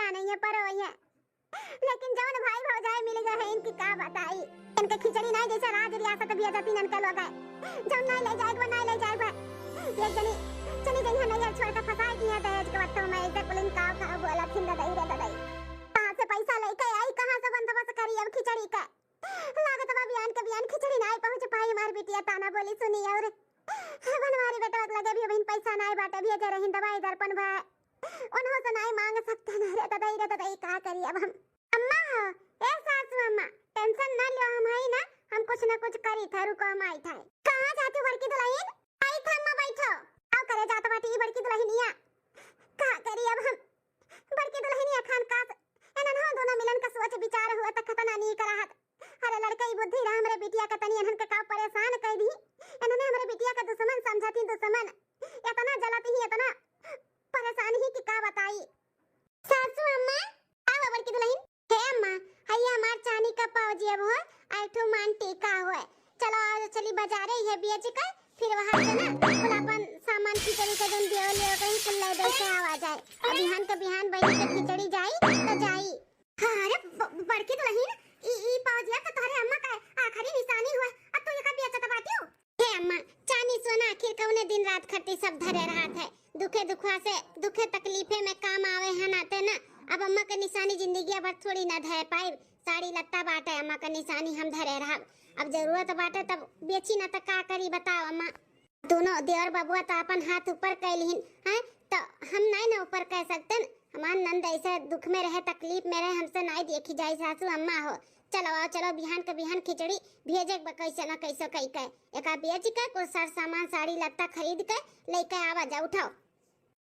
बढ़िया नहीं है पर वही है। लेकिन जौन भाई भौजाई मिल गए हैं इनकी का बताई। इनके खिचड़ी नहीं जैसे राज रियासत भी जाती नन के लोग है। जौन नहीं ले जाएगा नहीं ले जाएगा। ये जनी चली गई है नहीं छोड़ के फंसाई दी है दहेज के वक्त में इसे पुलिन का बोला थिन दई रे दई। कहां से पैसा लेके आई कहां से बंदोबस्त करी अब खिचड़ी का। लागत बा बयान खिचड़ी नहीं पहुंच पाई हमार बिटिया ताना बोली सुनी और बनवारी बेटा लगे भी बिन पैसा नहीं बाटे भेजे रही दवाई दर्पण भा उन्हों से नहीं मांग सकते ना रे दई का करी अब हम। अम्मा ए सासू अम्मा टेंशन ना लो हम है ना हम कुछ ना कुछ करी था रुको हम आई था। कहां जाती हो बड़की दुल्हन आई था अम्मा बैठो आओ करे जात बाटी बड़की दुल्हनिया का करी अब हम। बड़की दुल्हनिया खान का एनन हो दोनों मिलन का सोच विचार हुआ त खतना नहीं कराहत। अरे लड़का ई बुद्धि रा हमरे बिटिया का तनी एनन के का परेशान कर दी। एनने हमरे बिटिया का दुश्मन समझती दुश्मन इतना जलाती ही इतना परेशान ही कि का बताई। सासू अम्मा आओ बड़की दुल्हन हे अम्मा हैया हमार चांदी का पाव जेब हो आठो मान टीका हो चलो आज चली बाजारे है बेच कर फिर वहां से ना कुलापन सामान खिचड़ी का जन दियो ले कहीं कुल ले दे के आवा जाए। अब बिहान के बिहान बनी के खिचड़ी जाई तो जाई। हां अरे बड़की दुल्हन ई पाव जेब तो तोरे अम्मा का आखिरी निशानी हुआ अब तू ये का बेचत बाटी हो। हे अम्मा चांदी सोना आखिर कौने दिन रात खटी सब धरे रहत है दुखे दुखवा से दुखे तकलीफे में काम आवे है नाते ना। अब अम्मा का निशानी जिंदगी भर थोड़ी ना धरे पाए साड़ी लत्ता बाटे अम्मा का निशानी हम धरे रहा। अब जरूरत बाटे तब बेची ना त का करी बताओ अम्मा। दोनों देवर बबुआ तो अपन हाथ ऊपर कैलिन हैं तो हम नहीं ना ऊपर कह सकते। हमार नंद ऐसे दुख में रहे तकलीफ में रहे हमसे नहीं देखी जाए सासू अम्मा हो। चलो आओ चलो बिहान के बिहान खिचड़ी भेजे कैसे ना कैसे कई के एका बेच के कुछ सर सामान साड़ी लत्ता खरीद के लेके आवा जा उठाओ।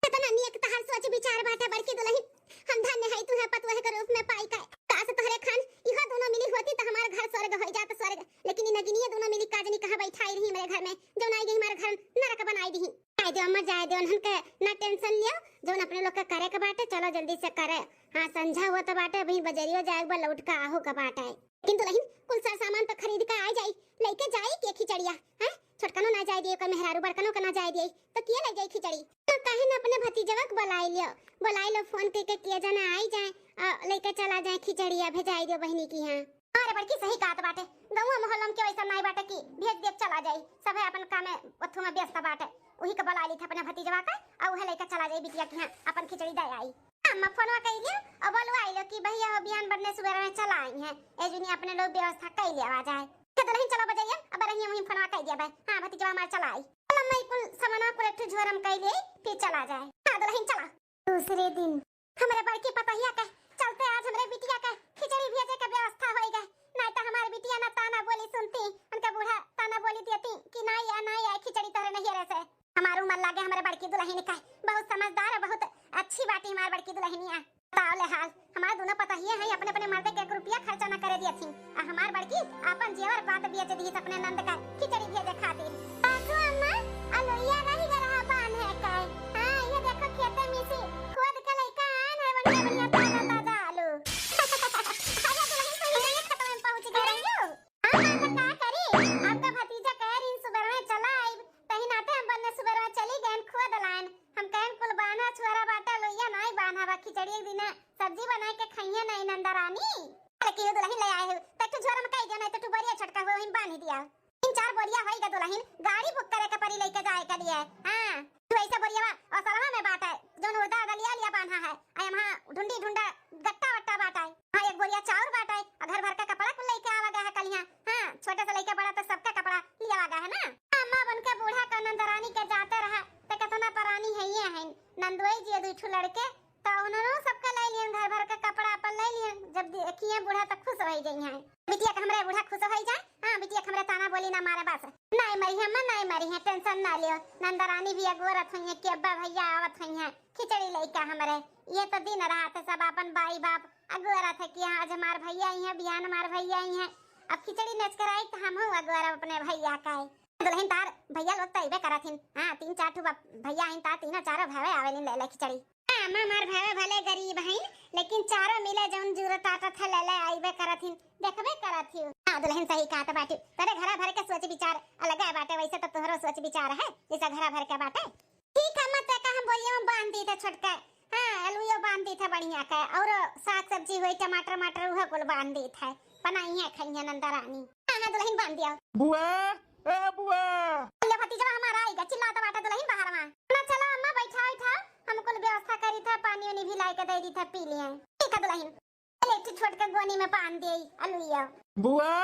कितना नियत तहर सोच विचार बाटे बड़की दुल्हन हम धन्य है तुम्हें पतवह के रूप में पाई के काश तोहरे खान इहो दोनों मिली होती तो हमारा घर स्वर्ग हो जाता स्वर्ग। लेकिन इन नगिनिया दोनों मिली काजनी कहां बैठाई रही मेरे घर में जो नहीं गई हमारे घर नरक बनाई दी। जाए दो अम्मा जाए दो उन्हन के ना टेंशन लियो जो अपने लोग का करे के बाटे चलो जल्दी से करे। हां संझा हुआ तो बाटे अभी बजरियो जाए बा लौट का आहू का बाटे किंतु दुल्हन कुल सार सामान तो खरीद के आ जाई लेके जाई के खिचड़िया हैं छोटकनो ना जाए दियो का मेहरारू बड़कनो का ना जाए दिए तो किए ले जाई खिचड़ी तो काहे ना अपने भतीजवा को बुलाई लो फोन करके किया जाना आई जाए लेके चला जाए खिचड़िया भेजाई दियो बहनी की। हां अरे बड़की सही बात बाटे गांव मोहल्ला में के वैसा नहीं बाटे की भेज दे चला जाई सब है अपन काम में ओथु में व्यस्त बाटे वही के बुला ली था अपने भतीजवा का और वह लेके चला जाई बिटिया की। हां अपन खिचड़ी दे आई अम्मा फोनवा कई लियो और बोलवाई लो कि भैया अभियान बनने सुबह में चला आई हैं एजुनी अपने लोग व्यवस्था कई ले आ जाए के दुल्हन चलो बजाइए अब रही वही फोनवा कई दिया भाई। हां भतीजवा हमार चला आई चलो मैं कुल सामानवा को एक झोरम कई ले फिर चला जाए। हां दुल्हन चला। दूसरे दिन हमारे बड़की पतहिया के चलते आज हमरे बिटिया के खिचड़ी भेजे के व्यवस्था होई गए नहीं तो हमारी बिटिया ना ताना बोली सुनती उनका बूढ़ा ताना बोली देती कि नहीं आई खिचड़ी तोरे नहीं रहे से हमारू मन लागे हमारे बड़की दुल्हन का बहुत समझदार है बहुत अच्छी बाटी हमारी बड़की दुल्हनिया ताले हाल हमारे दोनों पतहिया है अपने अपने मर्दे के 1 रुपया खर्चा ना करे दिए थी हमार बड़की अपन जेवर बात बेच दी अपने नंद का खिचड़ी भेजे खातिर। सासू अम्मा अलोइया नहीं गरहा पान है काय हां ये देखो खेते में से खुद के लइका आन है बढ़िया ताजा ताजा आलू अरे दुल्हन तो ये खत्म में पहुंच गए रहियो। हां तो का करी आपका भतीजा कह रही सुबह में चला आई तही नाते हम बनने सुबह में चली गए खुद लाइन हम कहन कुल बाना छुरा बाटा लोइया नहीं बाना बा खिचड़ी एक दिन सब्जी बना के खाइए नहीं नंदरानी लेकिन ये दुल्हन ले आए हो तक झोर में कई जाना तो तू बरिया छटका हो इन बांध दिया 3-4 बोरिया होइगा दुल्हन गाड़ी बुक करे के परी लेके जाए के लिए। हां तू ऐसा बोरिया और सलवा में बाटा जोन होदा गलिया बांधा है आई वहां ढूंढी ढूंढा गट्टा वट्टा बाटा हां एक बोरिया चाउर बाटा घर भर का कपड़ा कुल लेके आवा गया है कलिया। हां छोटे से लेके बड़ा तक सबका कपड़ा लिया गया है ना। अम्मा बन के बूढ़ा का नंदरानी के जाते रहा तो कितना परानी है ये है नंदोई जी दो लड़के तो उन्होंने सबका ले लिया घर भर का कपड़ा अपन ले लिया जब देखिए बूढ़ा तक खुश हो गई है बिटिया का हमरा बूढ़ा खुश हो जाए। हां बिटिया हमरा ताना बोली ना मारे बस नहीं मरी हम नहीं मरी है टेंशन ना लियो नंदरानी भी अगोरत है कि अब्बा भैया आवत है खिचड़ी लेके हमरे ये तो दिन रात सब अपन बाई बाप अगोरत है कि आज हमार भैया ही है बिहान हमार भैया ही है अब खिचड़ी नच कर आई तो हम अगोर अपने भैया का दुल्हन तार भैया लोग तो इबे करथिन। हां 3-4 ठो भैया हैं ता 3-4 भावे आवेलिन ले ले खिचड़ी। अम्मा मार भावे भले गरीब हैं लेकिन चारों मिले जौन जरूरत आता था ले ले आइबे करथिन देखबे करथिन। हां दुल्हन सही कहत बाटे तेरे घरा भर के सोच विचार अलग है बाटे वैसे तो तोहरो सोच विचार है जैसा घरा भर के बाटे ठीक है मत का हम बोलिए हम बांध दी था छोटका हां आलूयो बांध दी था बढ़िया का और साग सब्जी हुई टमाटर मटर उहा कुल बांध दी था बनाई है खैया नंदा रानी। हां दुल्हन बांध दिया बुआ ए बुआ ले भतीजा हमारा आएगा चिल्लाता बाटा दुल्हन बाहर में ना चलो अम्मा बैठा था हमको व्यवस्था करी था पानी उनी भी लाई के दे दी था पी लिए ठीक है दुल्हन ले छोड़ के गोनी में बांध दे आलूया बुआ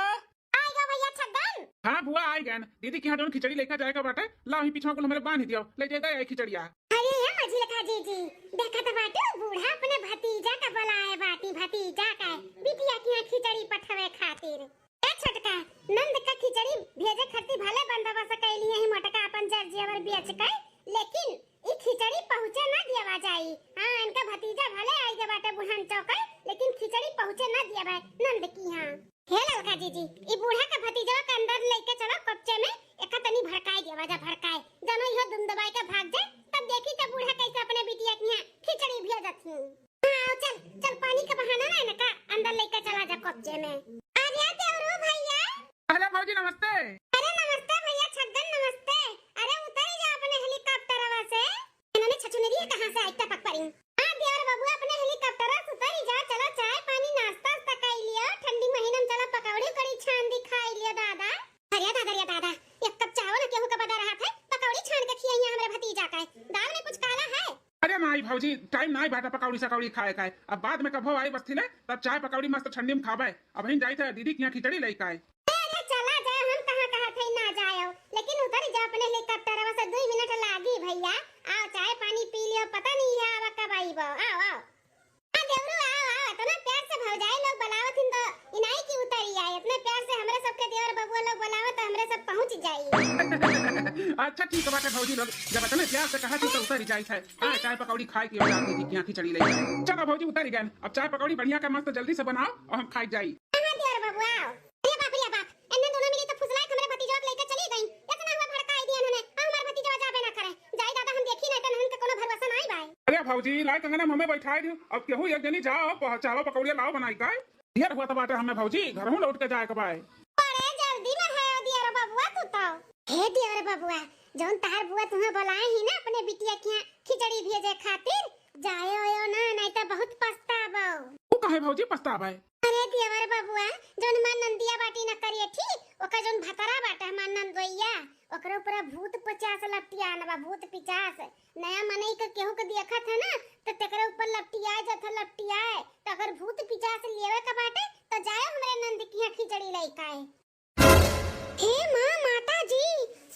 आएगा भैया छगन। हाँ बुआ आई गन दीदी के यहाँ दोनों खिचड़ी लेकर जाएगा बाटे लाओ ही पीछा को हमारे बांध दियो ले जाएगा ये खिचड़िया। अरे ये मजी लगा जी देखा था बाटू बूढ़ा अपने भतीजा का बुलाए बाटी भतीजा का बिटिया की खिचड़ी पठवे खातिर ए छोटका नंद का खिचड़ी भेजे खती भले बंदोबस्त कैली है मोटका अपन जर्जियावर बेच के लेकिन ई खिचड़ी पहुंचे ना दिया जाई। हां इनका भतीजा भले आई के बाटे बुढ़न चौका लेकिन खिचड़ी पहुंचे ना दिया भाई नंद की। हां हे ललका जी ई बूढ़ा का भतीजा के अंदर लेके चलो कच्चे में एक तनी भड़काए दिया जा भड़काए जनो इहो दुम दबाई के भाग जाए तब देखी त बूढ़ा कैसे अपने बिटिया के यहाँ खिचड़ी भेजत हूं। हां चल चल पानी का बहाना ना इनका अंदर लेके चला जा कच्चे में। अरे देवरू भैया अरे भौजी नमस्ते। अरे नमस्ते भैया छगन नमस्ते। अरे उतर जा अपने हेलीकॉप्टरवा से इन्होंने छछुनेरी कहां से आई टपक पड़ी। हां देवर बाबू अपने हेलीकॉप्टर से उतर जा चलो चाय पानी नाश्ता कर लियो ठंडी महीना में चलो पकौड़ी कड़ी छान दी खाई लियो दादा। अरे दादा एक कप चावल केहू का बता रहा था पकौड़ी छान के खियाइए हमरे भतीजा का दाल में कुछ काला है। अरे माई भौजी टाइम नहीं बाटा पकौड़ी सकौड़ी खाए का अब बाद में कभो आई बस्ती ले तब चाय पकौड़ी मस्त ठंडी में खावे अब ही जाई थे दीदी के यहाँ खिचड़ी लेके आए। अरे चला जाए हम कहां थे ना जाओ लेकिन उतर जा अपने हेलीकॉप्टर से 2 मिनट लागी भैया आओ चाय पानी पी लियो पता नहीं है आवा कब आईबो आओ आओ आ देवरू आओ इतना प्यार से भौजाई लोग बुलावत हिन तो इनाई की उतरी आए इतने प्यार से हमरे सबके देवर बबुआ लोग बुलावत हमरे सब पहुंच जाई। अच्छा ठीक है बाटे भौजी लोग जब इतने प्यार से कहा थी तो उतर ही जाई थे। हां चाय पकौड़ी खाए की और दीदी के यहाँ खिचड़ी ले जाए चलो भौजी उतर ही गए अब चाय पकौड़ी बढ़िया का मस्त जल्दी से बनाओ और हम खाई जाई। हां देवर बबुआ आओ अरे बाप इन्ने दोनों मिली तो फुसलाए हमरे भतीजा को लेके चली गई इतना हुआ भड़काई दिया इन्होंने हमारे भतीजा जाबे ना करे जाई दादा हम देखी नहीं तो इनके कोनो भरोसा नहीं भाई। अरे भौजी लाई कंगना हमें बैठाई दियो अब केहू एक जनी जाओ चावल पकौड़ी लाओ बनाई का ढेर हुआ तो बाटे हमें भौजी घर हूं लौट के जाए के बाय। अरे जल्दी बढ़ाओ दियारा बबुआ तू तो हे दियारा बबुआ जोन तार बुआ तुम्हें बुलाए ही ना अपने बिटिया के यहाँ खिचड़ी भेजे खातिर जायो यो ना नहीं तो बहुत पछताबो। तू काहे भौजी पछताबे? अरे दियारा बबुआ जोन मन नंदिया बाटी न करिए ठीक ओका जोन भतरा बाटा मन नंदोइया ओकरा ऊपर भूत 50 लपटिया न भूत 50 नया मनई के केहू के देखा था ना तो तेकरा ऊपर लपटिया जथा लपटिया तो अगर भूत 50 लेवे का बाटे तो जायो हमरे नंद की खिचड़ी लेके आए। हे मां माता जी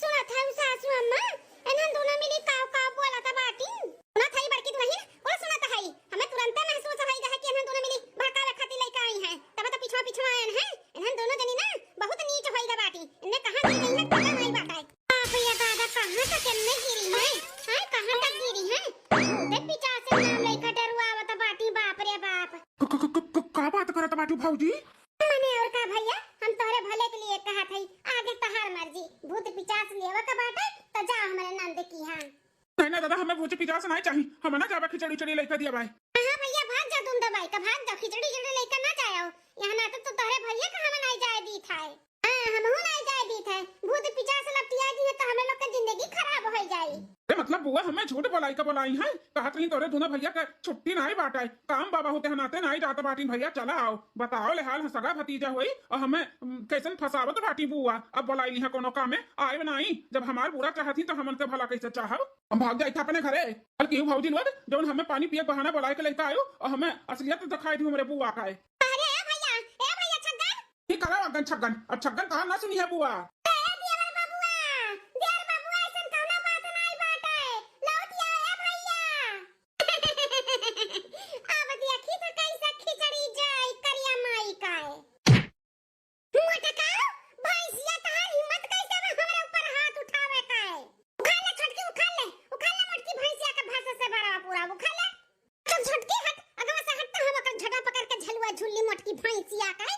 सुना था सासू अम्मा एनन दोनों मिली काव काव बोला था बाटी सुना था बड़की दुल्हन और सुना था हमें तुरंत महसूस होई रहा कि एनन दोनों मिली भड़कावे खातिर लेके आई हैं तब तो पीछे आए हैं एनन दोनों जनी ना बहुत नीच होई दा बाटी इन्ने कहां गिरी गई है पता नहीं बाटा बाप रे दादा कहां तक इनने गिरी है हां कहां तक गिरी है भूत 50 नाम लेके डरवावत बाटी बाप रे बाप का बात करत बाटू भौजी मने और का भैया हम तोहरे भले के लिए कहा थई आगे तहार मर्जी भूत 50 लेवा का बाटे तो जा हमारे नंद की। हां नहीं ना दादा हमें भूत 50 नहीं चाहिए हम ना जाबे खिचड़ी चड़ी लेके दिया भाई। हां भैया भाग जा तुम दबाई का भाग जा खिचड़ी जल्दी लेकर ना जाओ यहां ना तो तोहरे भैया का हम नहीं जाए दी था। हां हम हो नहीं जाए दी था भूत 50 लपटिया दी तो हम लोग की जिंदगी खराब हो जाई। मतलब बुआ हमें झूठ बोलाई का बोलाई है कहत रही तोरे दोनों भैया का छुट्टी नहीं बाटा काम बाबा होते हनाते नहीं जाते बाटी भैया चला आओ बताओ ले हाल सगा भतीजा हुई और हमें कैसन फसावत बाटी बुआ अब बोलाई है कोनो काम में आए नहीं जब हमार बुरा चाहती तो हम उनके भला कैसे चाहब हम भाग जाए था अपने घरे बल्कि भौजी लोग जो हमें पानी पिए बहाना बोलाई के लेकर आयो और हमें असलियत दिखाई दी हमारे बुआ का। अरे भैया छगन ठीक करा अगन छगन अब छगन कहा ना सुनी है बुआ झुल्ली मोटकी भैंसिया का